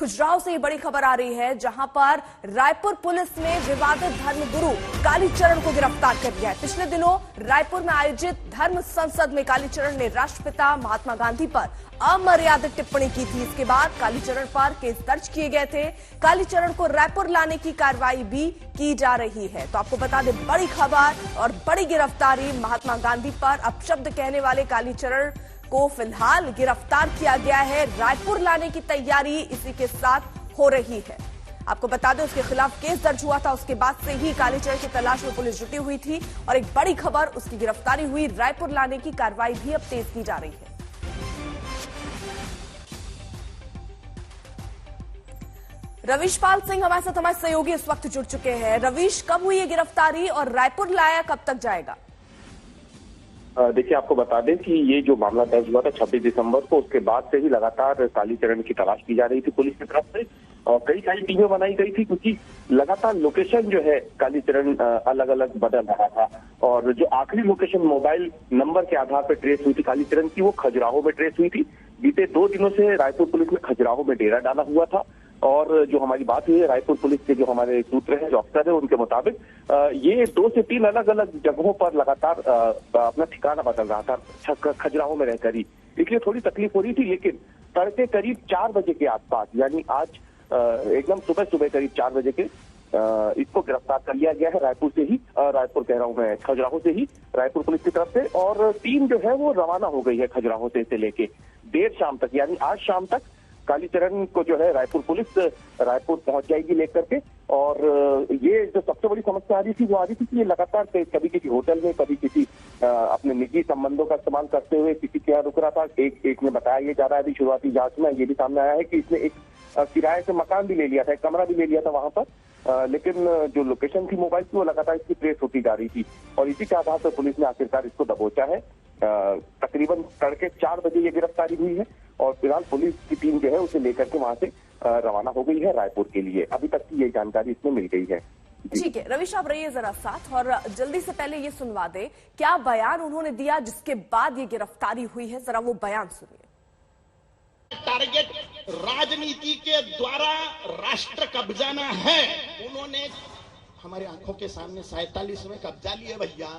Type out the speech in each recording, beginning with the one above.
खजुराहो से ये बड़ी खबर आ रही है, जहां पर रायपुर पुलिस ने विवादित धर्मगुरु कालीचरण को गिरफ्तार कर लिया है। पिछले दिनों रायपुर में आयोजित धर्म संसद में कालीचरण ने राष्ट्रपिता महात्मा गांधी पर अमर्यादित टिप्पणी की थी। इसके बाद कालीचरण पर केस दर्ज किए गए थे। कालीचरण को रायपुर लाने की कार्रवाई भी की जा रही है। तो आपको बता दें, बड़ी खबर और बड़ी गिरफ्तारी। महात्मा गांधी पर अपशब्द कहने वाले कालीचरण को फिलहाल गिरफ्तार किया गया है। रायपुर लाने की तैयारी इसी के साथ हो रही है। आपको बता दें, उसके खिलाफ केस दर्ज हुआ था। उसके बाद से ही कालीचरण की तलाश में पुलिस जुटी हुई थी और एक बड़ी खबर, उसकी गिरफ्तारी हुई। रायपुर लाने की कार्रवाई भी अब तेज की जा रही है। रवीश पाल सिंह हमारे साथ, हमारे सहयोगी इस वक्त जुड़ चुके हैं। रवीश, कब हुई है गिरफ्तारी और रायपुर लाया कब तक जाएगा? देखिए, आपको बता दें कि ये जो मामला दर्ज हुआ था 26 दिसंबर को, उसके बाद से ही लगातार कालीचरण की तलाश की जा रही थी पुलिस की तरफ से और कई सारी टीमें बनाई गई थी, क्योंकि लगातार लोकेशन जो है कालीचरण अलग अलग बदल रहा था। और जो आखिरी लोकेशन मोबाइल नंबर के आधार पर ट्रेस हुई थी कालीचरण की, वो खजुराहो में ट्रेस हुई थी। बीते 2 दिनों से रायपुर पुलिस ने खजुराहो में डेरा डाला हुआ था और जो हमारी बात हुई है रायपुर पुलिस के जो हमारे सूत्र हैं, जो अफसर है, उनके मुताबिक ये 2 से 3 अलग अलग जगहों पर लगातार अपना ठिकाना बदल रहा था खजुराहो में रहकर ही। इसलिए थोड़ी तकलीफ हो रही थी। लेकिन तड़के करीब 4 बजे के आसपास, यानी आज एकदम सुबह करीब 4 बजे के इसको गिरफ्तार कर लिया गया है रायपुर से ही, रायपुर कह रहा हूं मैं, खजुराहो से ही रायपुर पुलिस की तरफ से। और टीम जो है वो रवाना हो गई है खजुराहो से लेके देर शाम तक, यानी आज शाम तक कालीचरण को जो है रायपुर पुलिस रायपुर पहुंच जाएगी लेकर के। और ये जो सबसे बड़ी समस्या आ रही थी, वो आ रही थी कि ये लगातार कभी किसी होटल में, कभी किसी अपने निजी संबंधों का इस्तेमाल करते हुए किसी के यहाँ रुक रहा था। एक ने बताया ये जा रहा है, अभी शुरुआती जांच में ये भी सामने आया है कि इसने एक किराए से मकान भी ले लिया था, एक कमरा भी ले लिया था वहां पर। लेकिन जो लोकेशन थी मोबाइल की, वो लगातार इसकी ट्रेस होती जा रही थी और इसी के आधार पर पुलिस ने आखिरकार इसको दबोचा है। तकरीबन तड़के 4 बजे ये गिरफ्तारी हुई है और फिलहाल पुलिस की टीम जो है उसे लेकर के वहां से रवाना हो गई है रायपुर के लिए। अभी तक की ये जानकारी इसमें मिल गई है। ठीक है रवीश, आप रहिए जरा साथ और जल्दी से पहले ये सुनवा दे क्या बयान उन्होंने दिया जिसके बाद ये गिरफ्तारी हुई है। जरा वो बयान सुनिए। टारगेट राजनीति के द्वारा राष्ट्र कब्जाना है। उन्होंने हमारे आंखों के सामने 47 में कब्जा लिए भैया।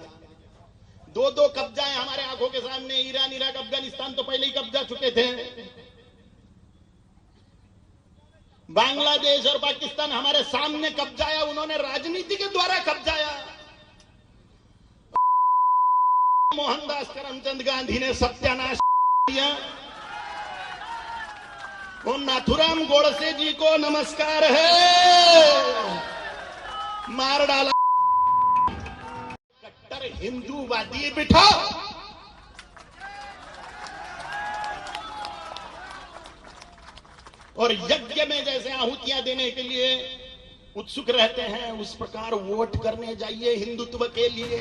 2 कब्जा है हमारे आंखों के सामने। ईरान, इराक, अफगानिस्तान तो पहले ही कब्जा चुके थे। बांग्लादेश और पाकिस्तान हमारे सामने कब्जाया, उन्होंने राजनीति के द्वारा कब्जाया। मोहनदास करमचंद गांधी ने सत्यानाश किया। वो नाथुराम गोडसे जी को नमस्कार है, मार डाला। कट्टर हिंदूवादी बिठा और यज्ञ में जैसे आहुतियां देने के लिए उत्सुक रहते हैं, उस प्रकार वोट करने जाइए हिंदुत्व के लिए।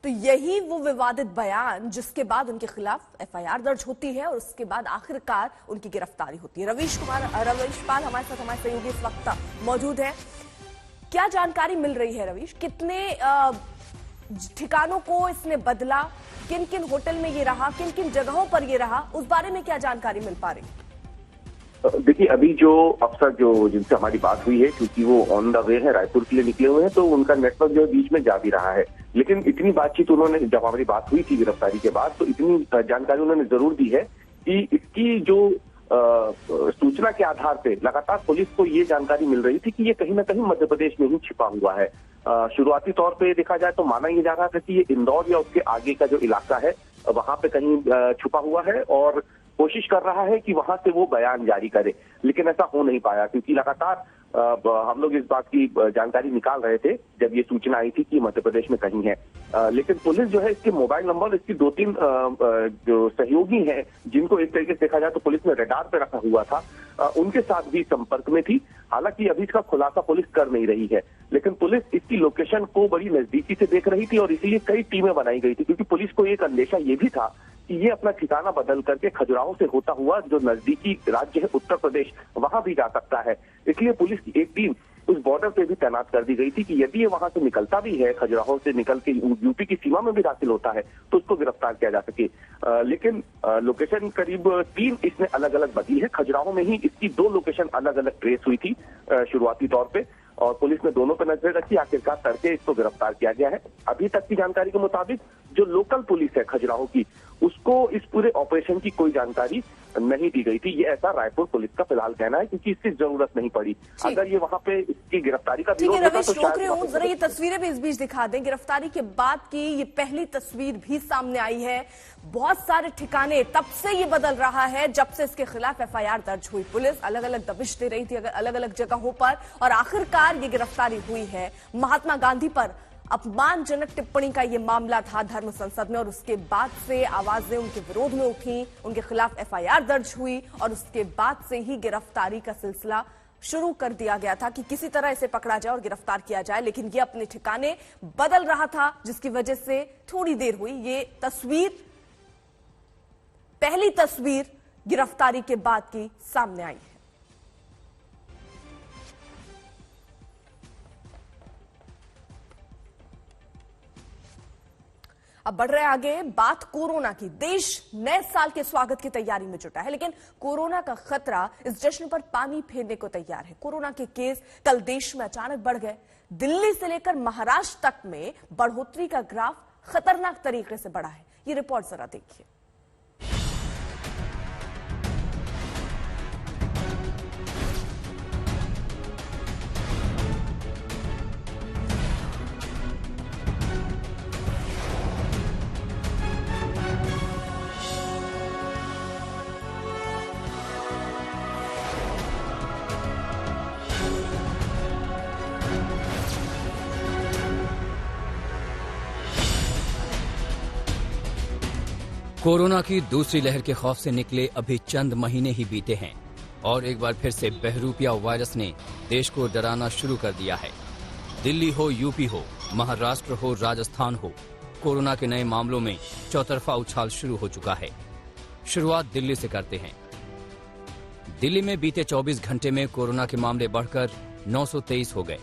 तो यही वो विवादित बयान जिसके बाद उनके खिलाफ एफआईआर दर्ज होती है और उसके बाद आखिरकार उनकी गिरफ्तारी होती है। रवीश पाल हमारे साथ, हमारे सहयोगी इस वक्त मौजूद है। क्या जानकारी मिल रही है रवीश? कितने ठिकानों को इसने बदला, किन किन होटल में ये रहा, किन किन जगहों पर ये रहा, उस बारे में क्या जानकारी मिल पा रही? देखिए, अभी जो अफसर जो जिनसे हमारी बात हुई है, क्योंकि वो ऑन द वे है, रायपुर के लिए निकले हुए हैं, तो उनका नेटवर्क जो बीच में जा भी रहा है। लेकिन इतनी बातचीत उन्होंने, जब हमारी बात हुई थी गिरफ्तारी के बाद, तो इतनी जानकारी उन्होंने जरूर दी है कि इसकी जो सूचना के आधार पे लगातार पुलिस को ये जानकारी मिल रही थी कि ये कहीं ना कहीं मध्य प्रदेश में ही छिपा हुआ है। शुरुआती तौर पे देखा जाए तो माना ये जा रहा था कि ये इंदौर या उसके आगे का जो इलाका है वहां पे कहीं छुपा हुआ है और कोशिश कर रहा है कि वहां से वो बयान जारी करे। लेकिन ऐसा हो नहीं पाया, क्योंकि लगातार हम लोग इस बात की जानकारी निकाल रहे थे जब ये सूचना आई थी कि मध्य प्रदेश में कहीं है। लेकिन पुलिस जो है इसके मोबाइल नंबर, इसकी 2-3 जो सहयोगी हैं, जिनको एक तरीके से देखा जाए तो पुलिस ने रडार पे रखा हुआ था, उनके साथ भी संपर्क में थी। हालांकि अभी इसका खुलासा पुलिस कर नहीं रही है, लेकिन पुलिस इसकी लोकेशन को बड़ी नजदीकी से देख रही थी और इसीलिए कई टीमें बनाई गई थी, क्योंकि पुलिस को एक अंदेशा ये भी था कि ये अपना ठिकाना बदल करके खजुराहो से होता हुआ जो नजदीकी राज्य है उत्तर प्रदेश, वहां भी जा सकता है। इसलिए पुलिस की एक टीम उस बॉर्डर पे भी तैनात कर दी गई थी कि यदि ये वहां से निकलता भी है, खजुराहो से निकल के यूपी की सीमा में भी दाखिल होता है, तो उसको गिरफ्तार किया जा सके। लेकिन लोकेशन करीब 3 इसने अलग अलग बदली है। खजुराहो में ही इसकी 2 लोकेशन अलग अलग ट्रेस हुई थी शुरुआती तौर पे, और पुलिस ने दोनों पर नजर रखी। आखिरकार तड़के इसको गिरफ्तार किया गया है। अभी तक की जानकारी के मुताबिक जो लोकल पुलिस है खजुराहो की, उसको इस पूरे ऑपरेशन की कोई जानकारी नहीं दी गई थी। ये ऐसा रायपुर पुलिस का फिलहाल कहना है, क्योंकि इसकी जरूरत नहीं पड़ी। अगर ये वहां पे इसकी गिरफ्तारी का विरोध होता तो शायद जरा ये तस्वीरें भी इस बीच दिखा दें। गिरफ्तारी के बाद की ये पहली तस्वीर भी सामने आई है। बहुत सारे ठिकाने तब से ये बदल रहा है जब से इसके खिलाफ एफआईआर दर्ज हुई। पुलिस अलग अलग दबिश दे रही थी अलग अलग जगहों पर, और आखिरकार ये गिरफ्तारी हुई है। महात्मा गांधी पर अपमानजनक टिप्पणी का ये मामला था धर्म संसद में, और उसके बाद से आवाजें उनके विरोध में उठी, उनके खिलाफ एफआईआर दर्ज हुई, और उसके बाद से ही गिरफ्तारी का सिलसिला शुरू कर दिया गया था कि किसी तरह इसे पकड़ा जाए और गिरफ्तार किया जाए। लेकिन ये अपने ठिकाने बदल रहा था, जिसकी वजह से थोड़ी देर हुई। ये तस्वीर, पहली तस्वीर गिरफ्तारी के बाद की सामने आई है। अब बढ़ रहे आगे, बात कोरोना की। देश नए साल के स्वागत की तैयारी में जुटा है, लेकिन कोरोना का खतरा इस जश्न पर पानी फेरने को तैयार है। कोरोना के केस कल देश में अचानक बढ़ गए। दिल्ली से लेकर महाराष्ट्र तक में बढ़ोतरी का ग्राफ खतरनाक तरीके से बढ़ा है। ये रिपोर्ट जरा देखिए। कोरोना की दूसरी लहर के खौफ से निकले अभी चंद महीने ही बीते हैं, और एक बार फिर से बहरूपिया वायरस ने देश को डराना शुरू कर दिया है। दिल्ली हो, यूपी हो, महाराष्ट्र हो, राजस्थान हो, कोरोना के नए मामलों में चौतरफा उछाल शुरू हो चुका है। शुरुआत दिल्ली से करते हैं। दिल्ली में बीते 24 घंटे में कोरोना के मामले बढ़कर 923 हो गए,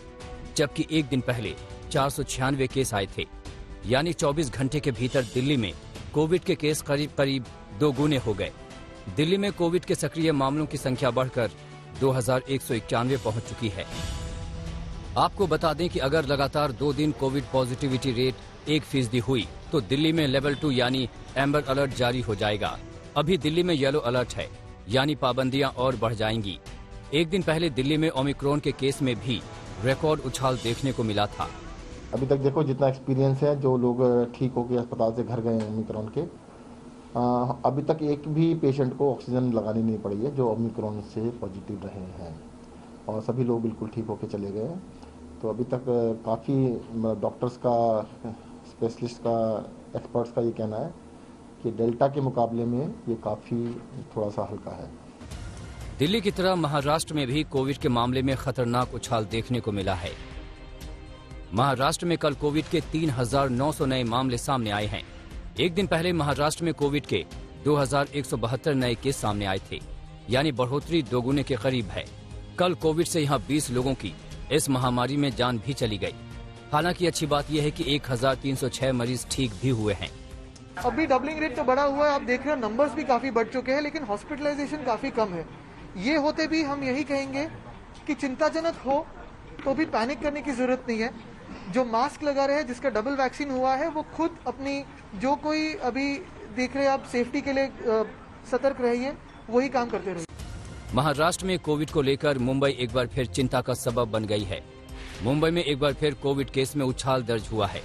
जबकि एक दिन पहले 496 केस आए थे। यानी 24 घंटे के भीतर दिल्ली में कोविड के केस करीब करीब 2 गुने हो गए। दिल्ली में कोविड के सक्रिय मामलों की संख्या बढ़कर 2191 पहुंच चुकी है। आपको बता दें कि अगर लगातार 2 दिन कोविड पॉजिटिविटी रेट 1% हुई तो दिल्ली में लेवल 2 यानी एम्बर अलर्ट जारी हो जाएगा। अभी दिल्ली में येलो अलर्ट है, यानी पाबंदियां और बढ़ जाएंगी। एक दिन पहले दिल्ली में ओमिक्रॉन के केस में भी रिकॉर्ड उछाल देखने को मिला था। अभी तक देखो जितना एक्सपीरियंस है, जो लोग ठीक होकर अस्पताल से घर गए हैं ओमिक्रॉन के, अभी तक एक भी पेशेंट को ऑक्सीजन लगानी नहीं पड़ी है जो ओमिक्रॉन से पॉजिटिव रहे हैं, और सभी लोग बिल्कुल ठीक होकर चले गए। तो अभी तक काफ़ी डॉक्टर्स का, स्पेशलिस्ट का, एक्सपर्ट्स का ये कहना है कि डेल्टा के मुकाबले में ये काफ़ी थोड़ा सा हल्का है। दिल्ली की तरह महाराष्ट्र में भी कोविड के मामले में खतरनाक उछाल देखने को मिला है। महाराष्ट्र में कल कोविड के 3,900 नए मामले सामने आए हैं। एक दिन पहले महाराष्ट्र में कोविड के 2,172 नए केस सामने आए थे, यानी बढ़ोतरी 2 गुने के करीब है। कल कोविड से यहां 20 लोगों की इस महामारी में जान भी चली गई। हालांकि अच्छी बात यह है कि 1,306 मरीज ठीक भी हुए हैं। अभी डबलिंग रेट तो बढ़ा हुआ है, आप देख रहे हो नंबर्स भी काफी बढ़ चुके हैं, लेकिन हॉस्पिटलाइजेशन काफी कम है। ये होते भी हम यही कहेंगे कि चिंताजनक हो तो भी पैनिक करने की जरूरत नहीं है। जो मास्क लगा रहे हैं, जिसका डबल वैक्सीन हुआ है, वो खुद अपनी, जो कोई अभी देख रहे हैं आप, सेफ्टी के लिए सतर्क रहिए, वही काम करते रहिए। महाराष्ट्र में कोविड को लेकर मुंबई एक बार फिर चिंता का सबब बन गई है। मुंबई में एक बार फिर कोविड केस में उछाल दर्ज हुआ है।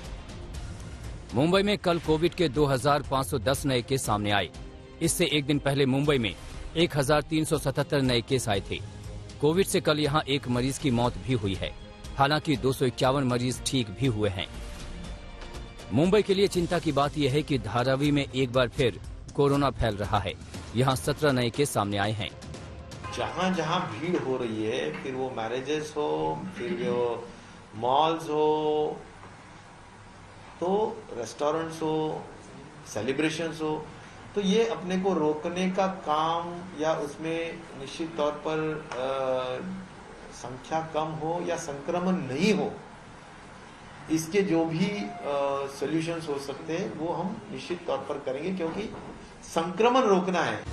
मुंबई में कल कोविड के 2,510 नए केस सामने आए। इससे एक दिन पहले मुंबई में 1,377 नए केस आए थे। कोविड से कल यहां एक मरीज की मौत भी हुई है। हालांकि 251 मरीज ठीक भी हुए हैं। मुंबई के लिए चिंता की बात यह है कि धारावी में एक बार फिर कोरोना फैल रहा है। यहां 17 नए केस सामने आए हैं। जहां जहां भीड़ हो रही है, फिर वो मैरिजेस हो, फिर वो मॉल्स हो, तो रेस्टोरेंट्स हो, सेलिब्रेशंस हो, तो ये अपने को रोकने का काम या उसमें निश्चित तौर पर संख्या कम हो या संक्रमण नहीं हो, इसके जो भी सॉल्यूशंस हो सकते हैं वो हम निश्चित तौर पर करेंगे, क्योंकि संक्रमण रोकना है।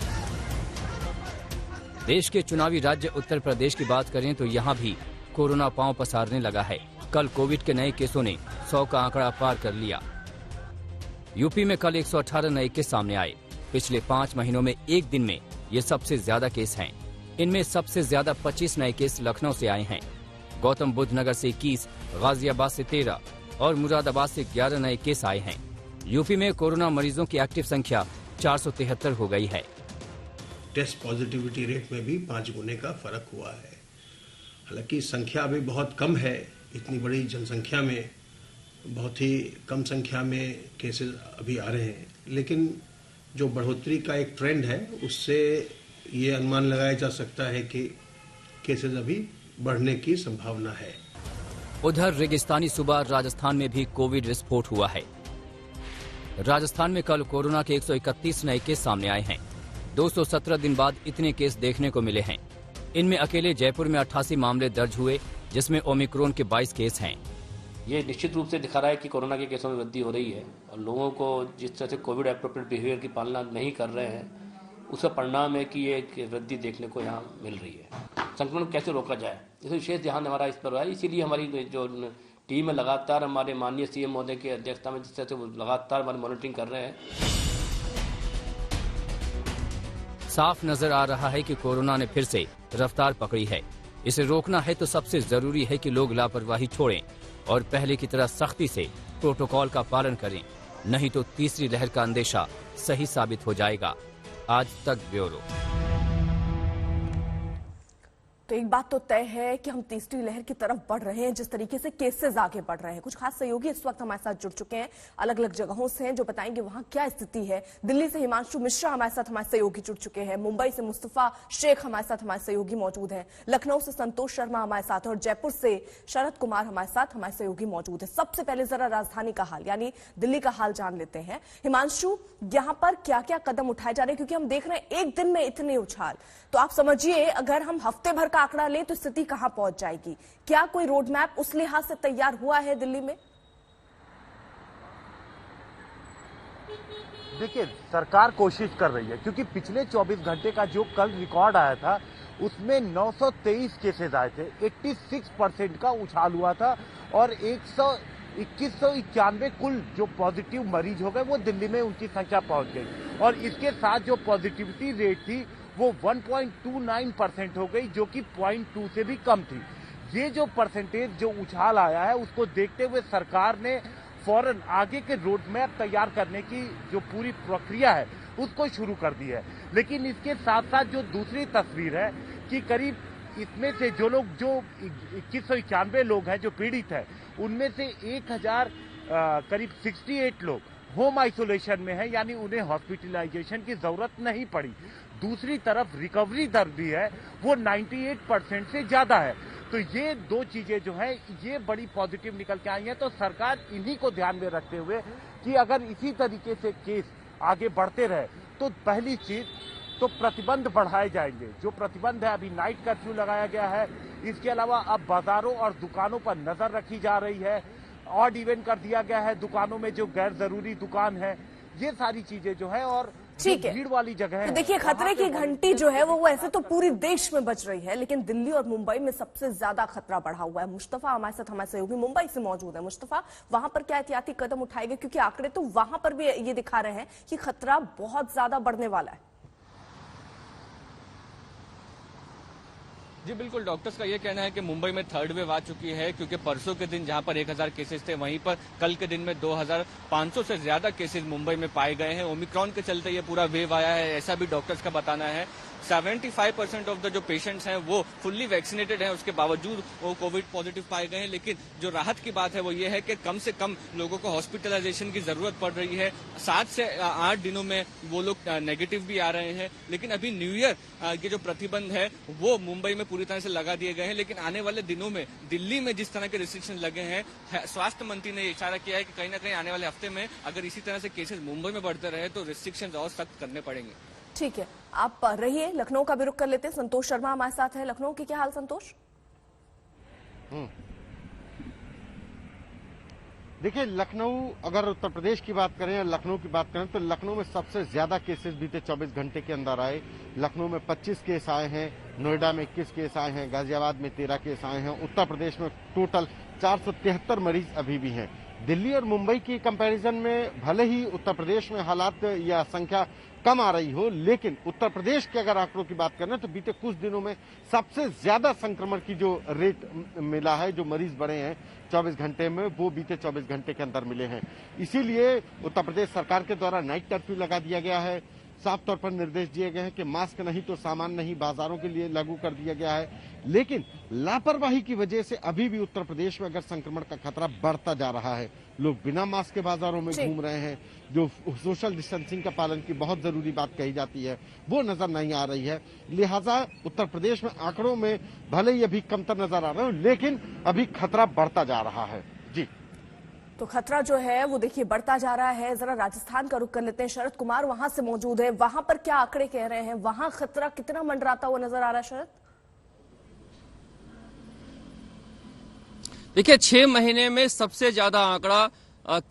देश के चुनावी राज्य उत्तर प्रदेश की बात करें तो यहाँ भी कोरोना पांव पसारने लगा है। कल कोविड के नए केसों ने 100 का आंकड़ा पार कर लिया। यूपी में कल 118 नए केस सामने आए। पिछले 5 महीनों में एक दिन में ये सबसे ज्यादा केस हैं। इनमें सबसे ज्यादा 25 नए केस लखनऊ से आए हैं। गौतम बुद्ध नगर से 21, गाजियाबाद से 13 और मुरादाबाद से 11 नए केस आए हैं। यूपी में कोरोना मरीजों की एक्टिव संख्या 473 हो गई है। टेस्ट पॉजिटिविटी रेट में भी 5 गुने का फर्क हुआ है। हालांकि संख्या अभी बहुत कम है, इतनी बड़ी जनसंख्या में बहुत ही कम संख्या में केसेस अभी आ रहे हैं, लेकिन जो बढ़ोतरी का एक ट्रेंड है उससे ये अनुमान लगाया जा सकता है कि केसेस अभी बढ़ने की संभावना है। उधर रेगिस्तानी सूबा राजस्थान में भी कोविड विस्फोट हुआ है। राजस्थान में कल कोरोना के 131 नए केस सामने आए हैं। 217 दिन बाद इतने केस देखने को मिले हैं। इनमें अकेले जयपुर में 88 मामले दर्ज हुए, जिसमें ओमिक्रॉन के 22 केस हैं। ये निश्चित रूप से दिखा रहा है कि कोरोना के केसों में वृद्धि हो रही है और लोगों को जिस तरह से कोविड एप्रोप्रिएट बिहेवियर की पालना नहीं कर रहे हैं, उसका परिणाम है कि ये वृद्धि देखने को यहाँ मिल रही है। संक्रमण कैसे रोका जाए, इस विशेष ध्यान हमारा इस पर है। इसीलिए हमारी जो टीम है लगातार हमारे माननीय सीएम महोदय की अध्यक्षता में जिस तरह से वो लगातार हमारी मॉनिटरिंग कर रहे हैं। साफ नजर आ रहा है कि कोरोना ने फिर से रफ्तार पकड़ी है। इसे रोकना है तो सबसे जरूरी है कि लोग लापरवाही छोड़ें और पहले की तरह सख्ती से प्रोटोकॉल का पालन करें, नहीं तो तीसरी लहर का अंदेशा सही साबित हो जाएगा। आज तक ब्यूरो। तो एक बात तो तय है कि हम तीसरी लहर की तरफ बढ़ रहे हैं। जिस तरीके से केसेस आगे बढ़ रहे हैं, कुछ खास सहयोगी इस वक्त हमारे साथ जुड़ चुके हैं, अलग अलग जगहों से हैं, जो बताएंगे वहां क्या स्थिति है। दिल्ली से हिमांशु मिश्रा हमारे साथ हमारे सहयोगी जुड़ चुके हैं, मुंबई से मुस्तफा शेख हमारे साथ हमारे सहयोगी मौजूद हैं, लखनऊ से संतोष शर्मा हमारे साथ और जयपुर से शरद कुमार हमारे साथ हमारे सहयोगी मौजूद है। सबसे पहले जरा राजधानी का हाल यानी दिल्ली का हाल जान लेते हैं। हिमांशु, यहाँ पर क्या क्या कदम उठाए जा रहे हैं, क्योंकि हम देख रहे हैं एक दिन में इतने उछाल, तो आप समझिए अगर हम हफ्ते भर का आंकड़ा ले तो स्थिति कहां पहुंच जाएगी। क्या कोई रोड मैप उस लिहाज से तैयार हुआ है दिल्ली में? देखिए, सरकार कोशिश कर रही है, क्योंकि पिछले 24 घंटे का जो कल रिकॉर्ड आया था उसमें 923 केसेस आए थे, 86% का उछाल हुआ था और 2191 कुल जो पॉजिटिव मरीज हो गए वो दिल्ली में उनकी संख्या पहुंच गई और इसके साथ जो पॉजिटिविटी रेट थी वो 1.29% हो गई, जो कि 0.2 से भी कम थी। ये जो परसेंटेज जो उछाल आया है उसको देखते हुए सरकार ने फौरन आगे के रोड मैप तैयार करने की जो पूरी प्रक्रिया है उसको शुरू कर दी है। लेकिन इसके साथ साथ जो दूसरी तस्वीर है कि करीब इसमें से जो लोग जो 2191 लोग हैं जो पीड़ित हैं, उनमें से 1000 करीब 68 लोग होम आइसोलेशन में है, यानी उन्हें हॉस्पिटलाइजेशन की जरूरत नहीं पड़ी। दूसरी तरफ रिकवरी दर भी है वो 98% से ज्यादा है। तो ये दो चीजें जो है ये बड़ी पॉजिटिव निकल के आई हैं। तो सरकार इन्हीं को ध्यान में रखते हुए कि अगर इसी तरीके से केस आगे बढ़ते रहे तो पहली चीज तो प्रतिबंध बढ़ाए जाएंगे। जो प्रतिबंध है, अभी नाइट कर्फ्यू लगाया गया है, इसके अलावा अब बाजारों और दुकानों पर नजर रखी जा रही है, ऑड इवन कर दिया गया है दुकानों में जो गैर जरूरी दुकान है, ये सारी चीजें जो है। और ठीक है, भीड़ वाली जगह है, तो देखिए खतरे की घंटी जो है वो ऐसे तो पूरे देश में बज रही है, लेकिन दिल्ली और मुंबई में सबसे ज्यादा खतरा बढ़ा हुआ है। मुस्तफा हमारे साथ हमारे सहयोगी मुंबई से मौजूद है। मुस्तफा, वहां पर क्या एहतियाती कदम उठाए गए, क्योंकि आंकड़े तो वहां पर भी ये दिखा रहे हैं कि खतरा बहुत ज्यादा बढ़ने वाला है। जी बिल्कुल, डॉक्टर्स का ये कहना है कि मुंबई में थर्ड वेव आ चुकी है, क्योंकि परसों के दिन जहां पर 1000 केसेस थे वहीं पर कल के दिन में 2500 से ज्यादा केसेस मुंबई में पाए गए हैं। ओमिक्रॉन के चलते ये पूरा वेव आया है, ऐसा भी डॉक्टर्स का बताना है। 75% ऑफ द जो पेशेंट्स हैं वो फुल्ली वैक्सीनेटेड हैं, उसके बावजूद वो कोविड पॉजिटिव पाए गए हैं। लेकिन जो राहत की बात है वो ये है कि कम से कम लोगों को हॉस्पिटलाइजेशन की जरूरत पड़ रही है। 7 से 8 दिनों में वो लोग नेगेटिव भी आ रहे हैं। लेकिन अभी न्यू ईयर के जो प्रतिबंध है वो मुंबई में पूरी तरह से लगा दिए गए हैं। लेकिन आने वाले दिनों में दिल्ली में जिस तरह के रिस्ट्रिक्शन लगे हैं, स्वास्थ्य मंत्री ने इशारा किया है कि कहीं ना कहीं आने वाले हफ्ते में अगर इसी तरह से केसेस मुंबई में बढ़ते रहे तो रिस्ट्रिक्शन और सख्त करने पड़ेंगे। ठीक है, आप रहिए, लखनऊ का भी रुख कर लेते हैं। संतोष शर्मा हमारे साथ है। लखनऊ की क्या हाल संतोष? देखिए, लखनऊ, अगर उत्तर प्रदेश की बात करें या लखनऊ की बात करें तो लखनऊ में सबसे ज्यादा केसेस बीते 24 घंटे के अंदर आए। लखनऊ में 25 केस आए हैं, नोएडा में 21 केस आए हैं, गाजियाबाद में 13 केस आए हैं। उत्तर प्रदेश में टोटल 473 मरीज अभी भी हैं। दिल्ली और मुंबई की कंपैरिजन में भले ही उत्तर प्रदेश में हालात या संख्या कम आ रही हो, लेकिन उत्तर प्रदेश के अगर आंकड़ों की बात करें तो बीते कुछ दिनों में सबसे ज्यादा संक्रमण की जो रेट मिला है, जो मरीज बढ़े हैं 24 घंटे में, वो बीते 24 घंटे के अंदर मिले हैं। इसीलिए उत्तर प्रदेश सरकार के द्वारा नाइट कर्फ्यू लगा दिया गया है। साफ तौर पर निर्देश दिए गए हैं कि मास्क नहीं तो सामान नहीं बाजारों के लिए लागू कर दिया गया है। लेकिन लापरवाही की वजह से अभी भी उत्तर प्रदेश में अगर संक्रमण का खतरा बढ़ता जा रहा है। लोग बिना मास्क के बाजारों में घूम रहे हैं। जो सोशल डिस्टेंसिंग का पालन की बहुत जरूरी बात कही जाती है वो नजर नहीं आ रही है। लिहाजा उत्तर प्रदेश में आंकड़ों में भले ही अभी कमतर नजर आ रहे हो, लेकिन अभी खतरा बढ़ता जा रहा है। जी, तो खतरा जो है वो देखिए बढ़ता जा रहा है। जरा राजस्थान का रुख कर लेते हैं। शरद कुमार वहां से मौजूद है, वहां पर क्या आंकड़े कह रहे हैं, वहां खतरा कितना मंडराता हुआ नजर आ रहा है? शरद, देखिए 6 महीने में सबसे ज्यादा आंकड़ा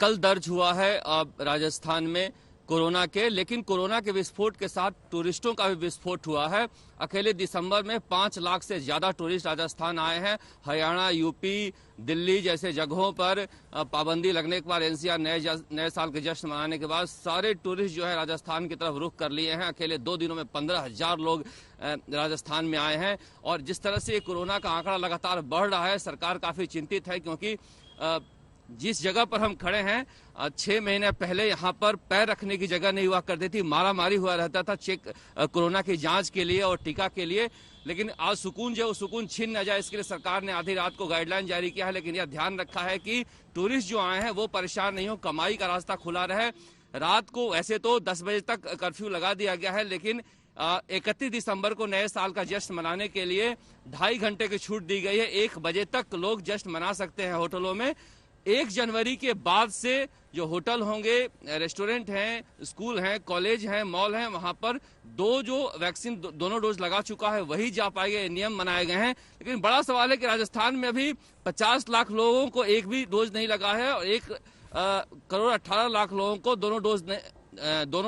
कल दर्ज हुआ है राजस्थान में कोरोना के, लेकिन कोरोना के विस्फोट के साथ टूरिस्टों का भी विस्फोट हुआ है। अकेले दिसंबर में 5 लाख से ज्यादा टूरिस्ट राजस्थान आए हैं। हरियाणा, यूपी, दिल्ली जैसे जगहों पर पाबंदी लगने के बाद, एनसीआर नए साल के जश्न मनाने के बाद सारे टूरिस्ट जो है राजस्थान की तरफ रुख कर लिए हैं। अकेले 2 दिनों में 15,000 लोग राजस्थान में आए हैं। और जिस तरह से कोरोना का आंकड़ा लगातार बढ़ रहा है, सरकार काफी चिंतित है, क्योंकि जिस जगह पर हम खड़े हैं 6 महीने पहले यहाँ पर पैर रखने की जगह नहीं हुआ करती थी। मारामारी हुआ रहता था कोरोना की जांच के लिए और टीका के लिए। लेकिन आज सुकून जो सुकून छिन न जाए, इसके लिए सरकार ने आधी रात को गाइडलाइन जारी किया है। लेकिन यह ध्यान रखा है कि टूरिस्ट जो आए हैं वो परेशान नहीं हो, कमाई का रास्ता खुला रहे। रात को ऐसे तो 10 बजे तक कर्फ्यू लगा दिया गया है, लेकिन 31 दिसंबर को नए साल का जश्न मनाने के लिए 2.5 घंटे की छूट दी गई है। 1 बजे तक लोग जश्न मना सकते हैं होटलों में। 1 जनवरी के बाद से जो होटल होंगे, रेस्टोरेंट हैं, स्कूल हैं, कॉलेज हैं, मॉल हैं, वहां पर जो वैक्सीन दोनों डोज लगा चुका है वही जा पाएंगे। नियम बनाए गए हैं। लेकिन बड़ा सवाल है कि राजस्थान में अभी 50 लाख लोगों को एक भी डोज नहीं लगा है और 1 करोड़ 18 लाख लोगों को दोनों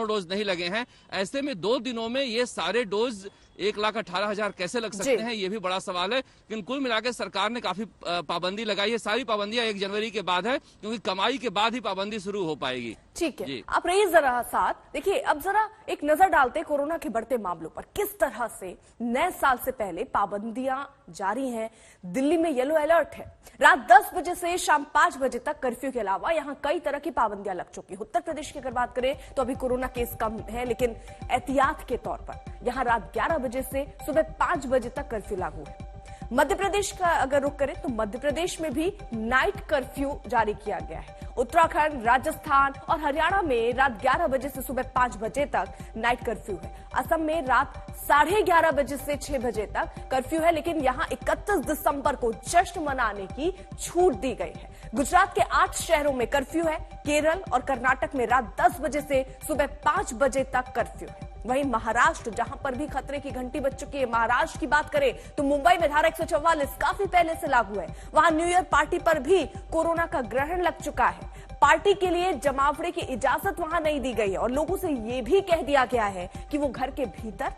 डोज नहीं लगे हैं। ऐसे में 2 दिनों में ये सारे डोज 1,18,000 कैसे लग सकते हैं, ये भी बड़ा सवाल है। लेकिन कुल मिलाकर सरकार ने काफी पाबंदी लगाई है। सारी पाबंदियां 1 जनवरी के बाद है, क्योंकि कमाई के बाद ही पाबंदी शुरू हो पाएगी। ठीक है, आप रहिए जरा साथ। देखिए, अब जरा एक नजर डालते हैं कोरोना के बढ़ते मामलों पर। किस तरह से नए साल से पहले पाबंदियां जारी हैं। दिल्ली में येलो अलर्ट है। रात 10 बजे से शाम 5 बजे तक कर्फ्यू के अलावा यहां कई तरह की पाबंदियां लग चुकी। उत्तर प्रदेश की अगर बात करें तो अभी कोरोना केस कम है, लेकिन एहतियात के तौर पर यहां रात 11 बजे से सुबह 5 बजे तक कर्फ्यू लागू है। मध्य प्रदेश का अगर रुख करें तो मध्य प्रदेश में भी नाइट कर्फ्यू जारी किया गया है। उत्तराखंड, राजस्थान और हरियाणा में रात 11 बजे से सुबह 5 बजे तक नाइट कर्फ्यू है। असम में रात 11:30 बजे से 6 बजे तक कर्फ्यू है, लेकिन यहां 31 दिसंबर को जश्न मनाने की छूट दी गई है। गुजरात के 8 शहरों में कर्फ्यू है। केरल और कर्नाटक में रात 10 बजे से सुबह 5 बजे तक कर्फ्यू है। वहीं महाराष्ट्र, जहां पर भी खतरे की घंटी बज चुकी है, महाराष्ट्र की बात करें तो मुंबई में धारा 144 काफी पहले से लागू है। वहां न्यू ईयर पार्टी पर भी कोरोना का ग्रहण लग चुका है। पार्टी के लिए जमावड़े की इजाजत वहां नहीं दी गई है और लोगों से यह भी कह दिया गया है कि वो घर के भीतर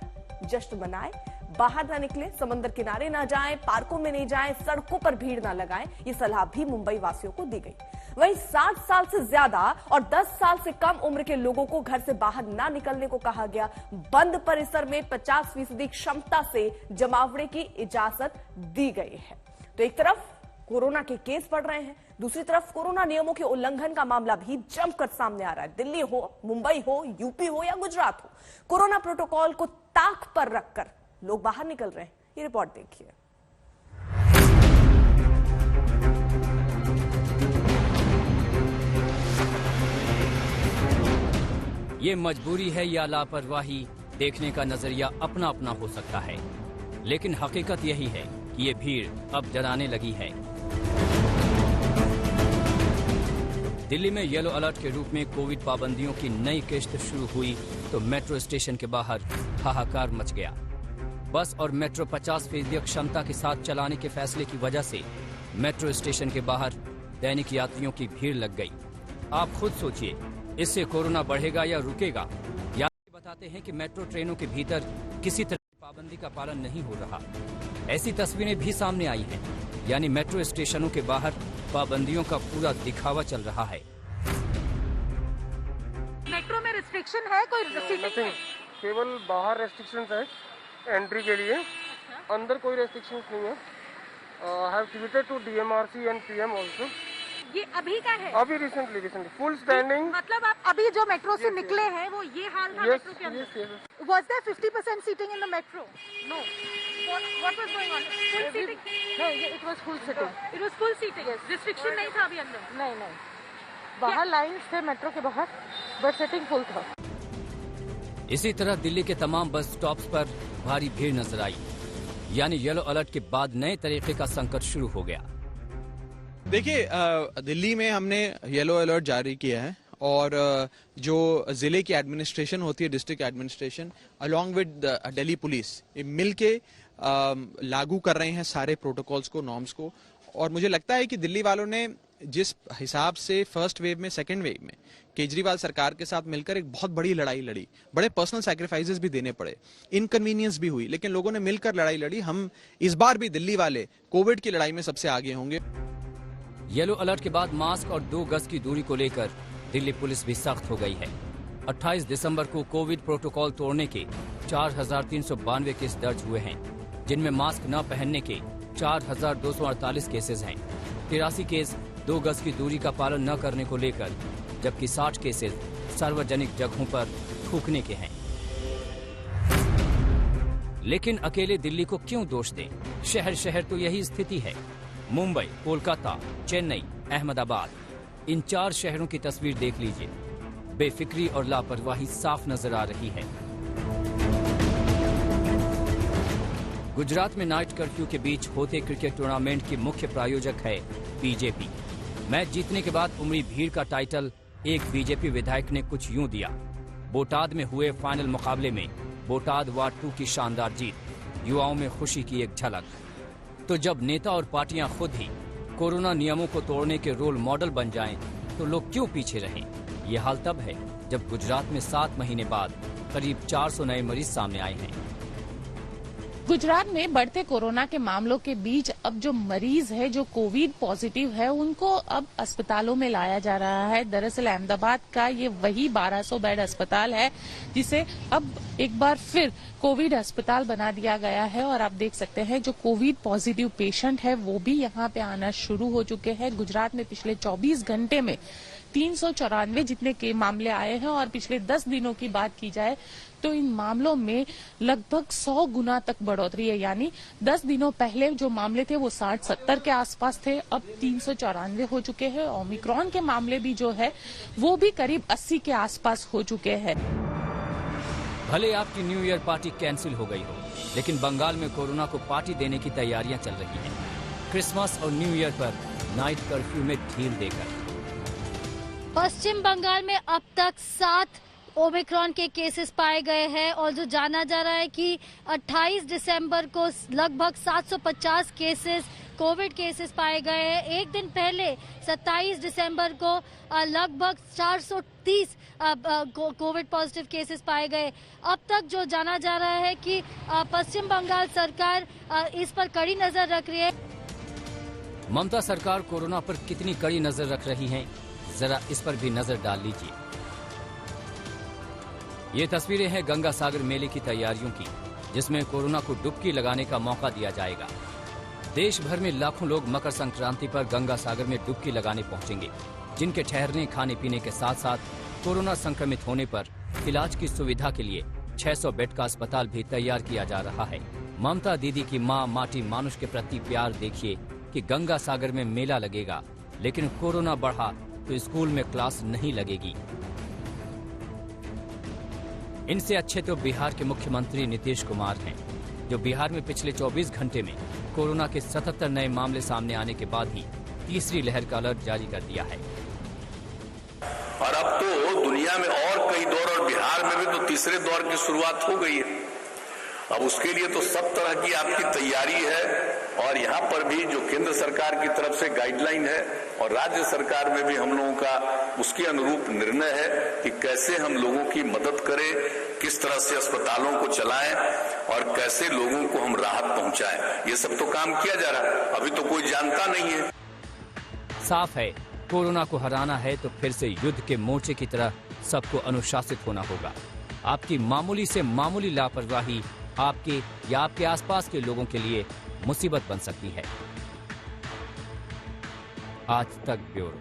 जश्न मनाएं, बाहर ना निकले, समंदर किनारे ना जाएं, पार्कों में नहीं जाएं, सड़कों पर भीड़ ना लगाएं। ये सलाह भी मुंबई वासियों को दी गई। वहीं 60 साल से ज्यादा और 10 साल से कम उम्र के लोगों को घर से बाहर ना निकलने को कहा गया। बंद परिसर में 50% क्षमता से जमावड़े की इजाजत दी गई है। तो एक तरफ कोरोना के केस बढ़ रहे हैं, दूसरी तरफ कोरोना नियमों के उल्लंघन का मामला भी जमकर सामने आ रहा है। दिल्ली हो, मुंबई हो, यूपी हो या गुजरात हो, कोरोना प्रोटोकॉल को ताक पर रखकर लोग बाहर निकल रहे हैं। ये रिपोर्ट देखिए। ये मजबूरी है या लापरवाही, देखने का नजरिया अपना अपना हो सकता है, लेकिन हकीकत यही है कि ये भीड़ अब डराने लगी है। दिल्ली में येलो अलर्ट के रूप में कोविड पाबंदियों की नई किश्त शुरू हुई तो मेट्रो स्टेशन के बाहर हाहाकार मच गया। बस और मेट्रो 50% क्षमता के साथ चलाने के फैसले की वजह से मेट्रो स्टेशन के बाहर दैनिक यात्रियों की भीड़ लग गई। आप खुद सोचिए, इससे कोरोना बढ़ेगा या रुकेगा? यात्री बताते हैं कि मेट्रो ट्रेनों के भीतर किसी तरह की पाबंदी का पालन नहीं हो रहा। ऐसी तस्वीरें भी सामने आई हैं, यानी मेट्रो स्टेशनों के बाहर पाबंदियों का पूरा दिखावा चल रहा है। मेट्रो में रिस्ट्रिक्शन है कोई? नहीं, केवल बाहर रेस्ट्रिक्शंस है एंट्री के लिए, अंदर कोई रेस्ट्रिक्शंस नहीं है। I have tweeted to DMRC and PM also. ये अभी का है? अभी रिसेंटली फुल स्टैंडिंग। मतलब आप अभी जो मेट्रो से निकले हैं वो ये हाल था मेट्रो के अंदर? Was there 50% seating in the metro? No. What was going on? Full seating? No, it was full sitting. It was full seating. Yes. Restriction नहीं था अभी अंदर? नहीं, बाहर लाइन्स थे मेट्रो के बाहर, बट सिटिंग फुल था। इसी तरह दिल्ली के तमाम बस स्टॉप्स पर भारी भीड़ नजर आई, यानी येलो अलर्ट के बाद नए तरीके का संकट शुरू हो गया। देखिए, दिल्ली में हमने येलो अलर्ट जारी किया है और जो जिले की एडमिनिस्ट्रेशन होती है, district administration along with Delhi police, मिल के लागू कर रहे हैं सारे प्रोटोकॉल्स को, नॉर्म्स को। और मुझे लगता है कि दिल्ली वालों ने जिस हिसाब से फर्स्ट वेव में, सेकेंड वेव में केजरीवाल सरकार के साथ मिलकर एक बहुत बड़ी लड़ाई लड़ी, बड़े पर्सनल सैक्रिफाइसेस भी देने पड़े, इनकन्वीनियंस भी हुई, लेकिन लोगों ने मिलकर लड़ाई लड़ी। हम इस बार भी दिल्ली वाले कोविड की लड़ाई में सबसे आगे होंगे। येलो अलर्ट के बाद मास्क और 2 गज की दूरी को लेकर दिल्ली पुलिस भी सख्त हो गई है। 28 दिसंबर को कोविड प्रोटोकॉल तोड़ने के 4,392 केस दर्ज हुए हैं, जिनमें मास्क न पहनने के 4,248 केसेस हैं। 83 केस 2 गज की दूरी का पालन न करने को लेकर, जबकि 60 केसेस सार्वजनिक जगहों पर थूकने के हैं। लेकिन अकेले दिल्ली को क्यों दोष दें? शहर शहर तो यही स्थिति है। मुंबई, कोलकाता, चेन्नई, अहमदाबाद, इन 4 शहरों की तस्वीर देख लीजिए। बेफिक्री और लापरवाही साफ नजर आ रही है। गुजरात में नाइट कर्फ्यू के बीच होते क्रिकेट टूर्नामेंट की मुख्य प्रायोजक है बीजेपी। मैच जीतने के बाद उमड़ी भीड़ का टाइटल एक बीजेपी विधायक ने कुछ यूं दिया: बोटाद में हुए फाइनल मुकाबले में बोटाद वार्ड 2 की शानदार जीत, युवाओं में खुशी की एक झलक। तो जब नेता और पार्टियां खुद ही कोरोना नियमों को तोड़ने के रोल मॉडल बन जाएं, तो लोग क्यों पीछे रहें? ये हाल तब है जब गुजरात में 7 महीने बाद करीब 400 नए मरीज सामने आए हैं। गुजरात में बढ़ते कोरोना के मामलों के बीच अब जो मरीज है, जो कोविड पॉजिटिव है, उनको अब अस्पतालों में लाया जा रहा है। दरअसल अहमदाबाद का ये वही 1200 बेड अस्पताल है जिसे अब एक बार फिर कोविड अस्पताल बना दिया गया है। और आप देख सकते हैं जो कोविड पॉजिटिव पेशेंट है वो भी यहाँ पे आना शुरू हो चुके हैं। गुजरात में पिछले 24 घंटे में 394 जितने के मामले आए हैं और पिछले 10 दिनों की बात की जाए तो इन मामलों में लगभग 100 गुना तक बढ़ोतरी है। यानी 10 दिनों पहले जो मामले थे वो 60-70 के आसपास थे, अब 394 हो चुके हैं। ओमिक्रॉन के मामले भी जो है वो भी करीब 80 के आसपास हो चुके हैं। भले आपकी न्यू ईयर पार्टी कैंसिल हो गई हो, लेकिन बंगाल में कोरोना को पार्टी देने की तैयारियां चल रही हैं। क्रिसमस और न्यू ईयर पर नाइट कर्फ्यू में ढील देकर पश्चिम बंगाल में अब तक 7 ओमिक्रॉन के केसेस पाए गए हैं और जो जाना जा रहा है कि 28 दिसंबर को लगभग 750 केसेस कोविड केसेस पाए गए हैं। एक दिन पहले 27 दिसंबर को लगभग 430 कोविड पॉजिटिव केसेस पाए गए। अब तक जो जाना जा रहा है कि पश्चिम बंगाल सरकार इस पर कड़ी नजर रख रही है। ममता सरकार कोरोना पर कितनी कड़ी नजर रख रही है, जरा इस पर भी नजर डाल लीजिए। ये तस्वीरें हैं गंगा सागर मेले की तैयारियों की, जिसमें कोरोना को डुबकी लगाने का मौका दिया जाएगा। देश भर में लाखों लोग मकर संक्रांति पर गंगा सागर में डुबकी लगाने पहुंचेंगे, जिनके ठहरने, खाने पीने के साथ साथ कोरोना संक्रमित होने पर इलाज की सुविधा के लिए 600 बेड का अस्पताल भी तैयार किया जा रहा है। ममता दीदी की मां माटी मानुष के प्रति प्यार देखिए कि गंगा सागर में मेला लगेगा, लेकिन कोरोना बढ़ा तो स्कूल में क्लास नहीं लगेगी। इनसे अच्छे तो बिहार के मुख्यमंत्री नीतीश कुमार हैं, जो बिहार में पिछले 24 घंटे में कोरोना के 77 नए मामले सामने आने के बाद ही तीसरी लहर का अलर्ट जारी कर दिया है। और अब तो दुनिया में और कई दौर और बिहार में भी तो तीसरे दौर की शुरुआत हो गई है। अब उसके लिए तो सब तरह की आपकी तैयारी है और यहाँ पर भी जो केंद्र सरकार की तरफ से गाइडलाइन है और राज्य सरकार में भी हम लोगों का उसके अनुरूप निर्णय है कि कैसे हम लोगों की मदद करें, किस तरह से अस्पतालों को चलाएं और कैसे लोगों को हम राहत पहुंचाएं। ये सब तो काम किया जा रहा है, अभी तो कोई जानता नहीं है। साफ है, कोरोना को हराना है तो फिर से युद्ध के मोर्चे की तरह सबको अनुशासित होना होगा। आपकी मामूली से मामूली लापरवाही आपके या आपके आसपास के लोगों के लिए मुसीबत बन सकती है। आज तक ब्यूरो।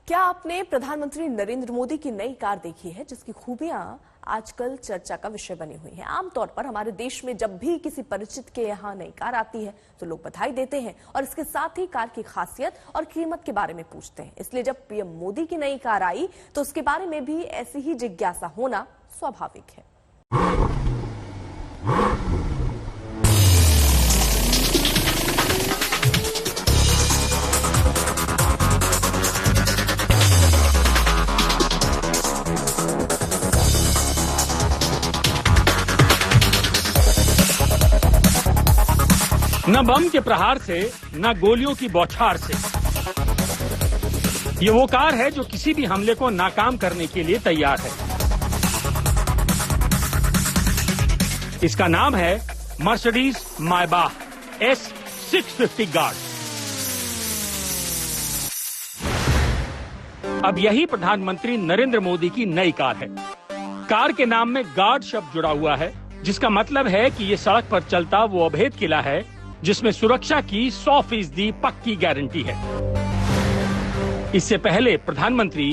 क्या आपने प्रधानमंत्री नरेंद्र मोदी की नई कार देखी है जिसकी खूबियां आजकल चर्चा का विषय बनी हुई हैं? आमतौर पर हमारे देश में जब भी किसी परिचित के यहाँ नई कार आती है तो लोग बधाई देते हैं और इसके साथ ही कार की खासियत और कीमत के बारे में पूछते हैं। इसलिए जब पीएम मोदी की नई कार आई तो उसके बारे में भी ऐसी ही जिज्ञासा होना स्वाभाविक है। न बम के प्रहार से न गोलियों की बौछार से ये वो कार है जो किसी भी हमले को नाकाम करने के लिए तैयार है। इसका नाम है मर्सिडीज मायबाह S650 गार्ड। अब यही प्रधानमंत्री नरेंद्र मोदी की नई कार है। कार के नाम में गार्ड शब्द जुड़ा हुआ है, जिसका मतलब है कि ये सड़क पर चलता वो अभेद किला है जिसमें सुरक्षा की 100% पक्की गारंटी है। इससे पहले प्रधानमंत्री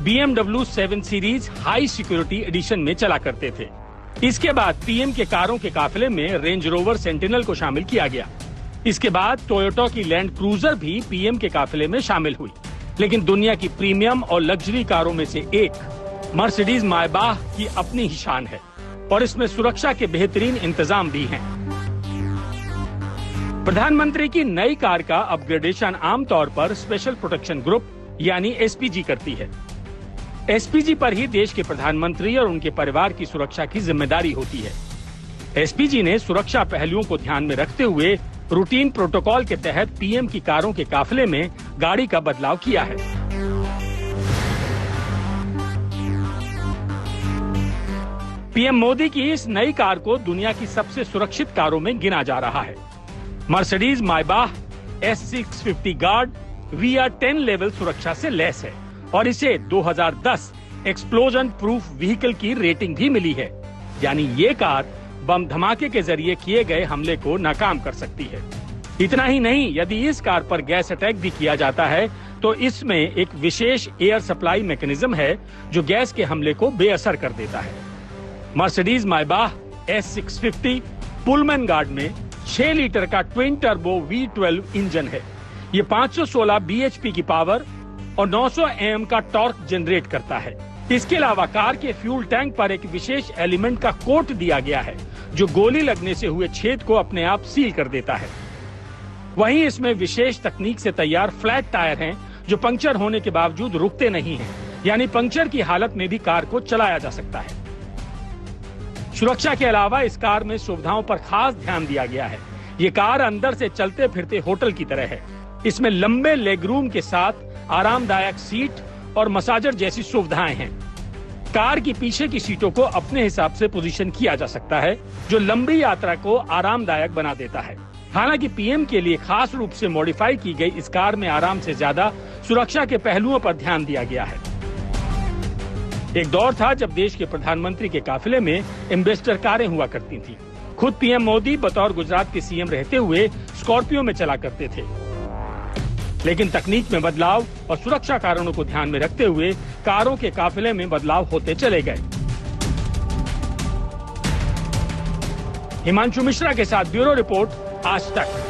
BMW 7 series high security edition में चला करते थे। इसके बाद पीएम के कारों के काफिले में रेंज रोवर सेंटिनल को शामिल किया गया। इसके बाद टोयोटा की लैंड क्रूजर भी पीएम के काफिले में शामिल हुई। लेकिन दुनिया की प्रीमियम और लग्जरी कारों में से एक मर्सिडीज मायबाह की अपनी ही शान है और इसमें सुरक्षा के बेहतरीन इंतजाम भी हैं। प्रधानमंत्री की नई कार का अपग्रेडेशन आमतौर पर स्पेशल प्रोटेक्शन ग्रुप यानी एसपीजी करती है। एसपीजी पर ही देश के प्रधानमंत्री और उनके परिवार की सुरक्षा की जिम्मेदारी होती है। एसपीजी ने सुरक्षा पहलुओं को ध्यान में रखते हुए रूटीन प्रोटोकॉल के तहत पीएम की कारों के काफिले में गाड़ी का बदलाव किया है। पीएम मोदी की इस नई कार को दुनिया की सबसे सुरक्षित कारों में गिना जा रहा है। Mercedes मायबाह S650 guard VR10 level सुरक्षा से लैस है और इसे 2010 एक्सप्लोजन प्रूफ व्हीकल की रेटिंग भी मिली है, यानी ये कार बम धमाके के जरिए किए गए हमले को नाकाम कर सकती है। इतना ही नहीं, यदि इस कार पर गैस अटैक भी किया जाता है तो इसमें एक विशेष एयर सप्लाई मैकेनिज्म है जो गैस के हमले को बेअसर कर देता है। मर्सिडीज मायबाह S650 पुलमैन गार्ड में 6 लीटर का ट्विन टर्बो V12 इंजन है। ये 516 bhp की पावर और 900 Nm का टॉर्क जनरेट करता है। इसके अलावा कार के फ्यूल टैंक पर एक विशेष एलिमेंट का कोट दिया गया है जो गोली लगने से हुए छेद को अपने आप सील कर देता है। वहीं इसमें विशेष तकनीक से तैयार फ्लैट टायर हैं जो पंक्चर होने के बावजूद रुकते नहीं हैं, यानी पंक्चर की हालत में भी कार को चलाया जा सकता है। सुरक्षा के अलावा इस कार में सुविधाओं पर खास ध्यान दिया गया है। ये कार अंदर से चलते फिरते होटल की तरह है। इसमें लंबे लेग रूम के साथ आरामदायक सीट और मसाजर जैसी सुविधाएं हैं। कार की पीछे की सीटों को अपने हिसाब से पोजीशन किया जा सकता है जो लंबी यात्रा को आरामदायक बना देता है। हालांकि पीएम के लिए खास रूप से मॉडिफाई की गई इस कार में आराम से ज्यादा सुरक्षा के पहलुओं पर ध्यान दिया गया है। एक दौर था जब देश के प्रधानमंत्री के काफिले में एम्बेसडर कारें हुआ करती थीं। खुद पीएम मोदी बतौर गुजरात के सीएम रहते हुए स्कॉर्पियो में चला करते थे। लेकिन तकनीक में बदलाव और सुरक्षा कारणों को ध्यान में रखते हुए कारों के काफिले में बदलाव होते चले गए। हिमांशु मिश्रा के साथ ब्यूरो रिपोर्ट, आज तक।